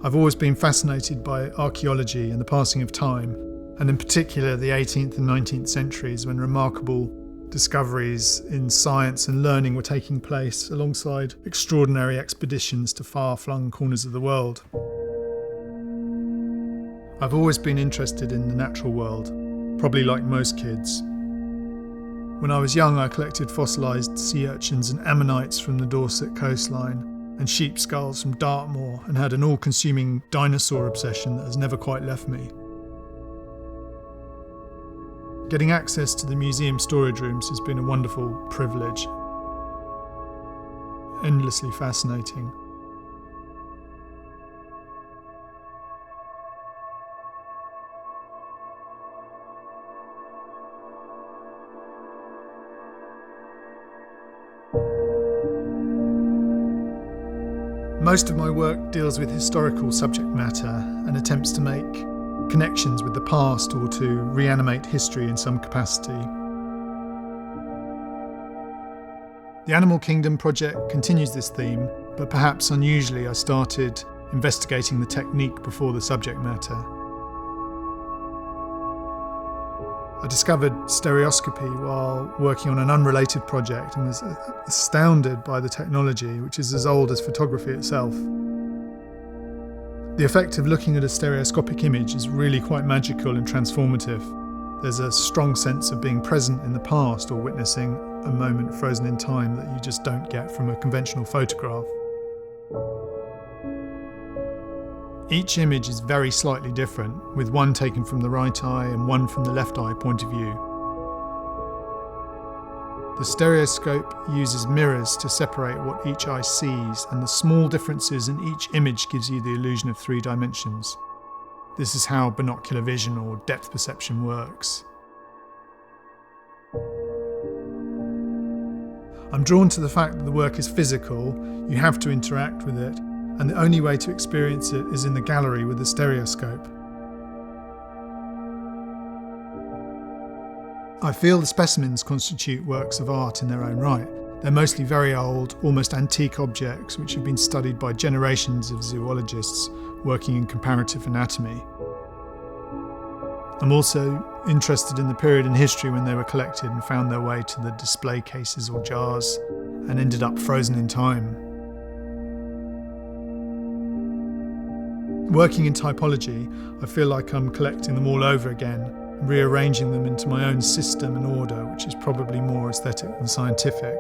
I've always been fascinated by archaeology and the passing of time, and in particular the 18th and 19th centuries when remarkable discoveries in science and learning were taking place alongside extraordinary expeditions to far-flung corners of the world. I've always been interested in the natural world, probably like most kids. When I was young, I collected fossilised sea urchins and ammonites from the Dorset coastline and sheep skulls from Dartmoor, and had an all-consuming dinosaur obsession that has never quite left me. Getting access to the museum storage rooms has been a wonderful privilege. Endlessly fascinating. Most of my work deals with historical subject matter and attempts to make connections with the past or to reanimate history in some capacity. The Animal Kingdom project continues this theme, but perhaps unusually I started investigating the technique before the subject matter. I discovered stereoscopy while working on an unrelated project and was astounded by the technology, which is as old as photography itself. The effect of looking at a stereoscopic image is really quite magical and transformative. There's a strong sense of being present in the past or witnessing a moment frozen in time that you just don't get from a conventional photograph. Each image is very slightly different, with one taken from the right eye and one from the left eye point of view. The stereoscope uses mirrors to separate what each eye sees, and the small differences in each image gives you the illusion of 3 dimensions. This is how binocular vision or depth perception works. I'm drawn to the fact that the work is physical, you have to interact with it, and the only way to experience it is in the gallery with the stereoscope. I feel the specimens constitute works of art in their own right. They're mostly very old, almost antique objects which have been studied by generations of zoologists working in comparative anatomy. I'm also interested in the period in history when they were collected and found their way to the display cases or jars and ended up frozen in time. Working in typology, I feel like I'm collecting them all over again and rearranging them into my own system and order, which is probably more aesthetic than scientific.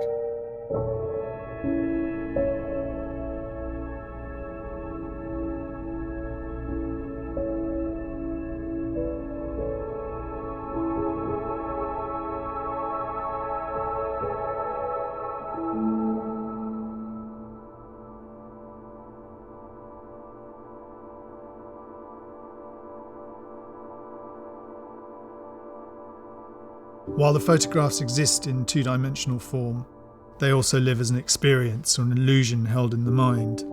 While the photographs exist in 2-dimensional form, they also live as an experience or an illusion held in the mind.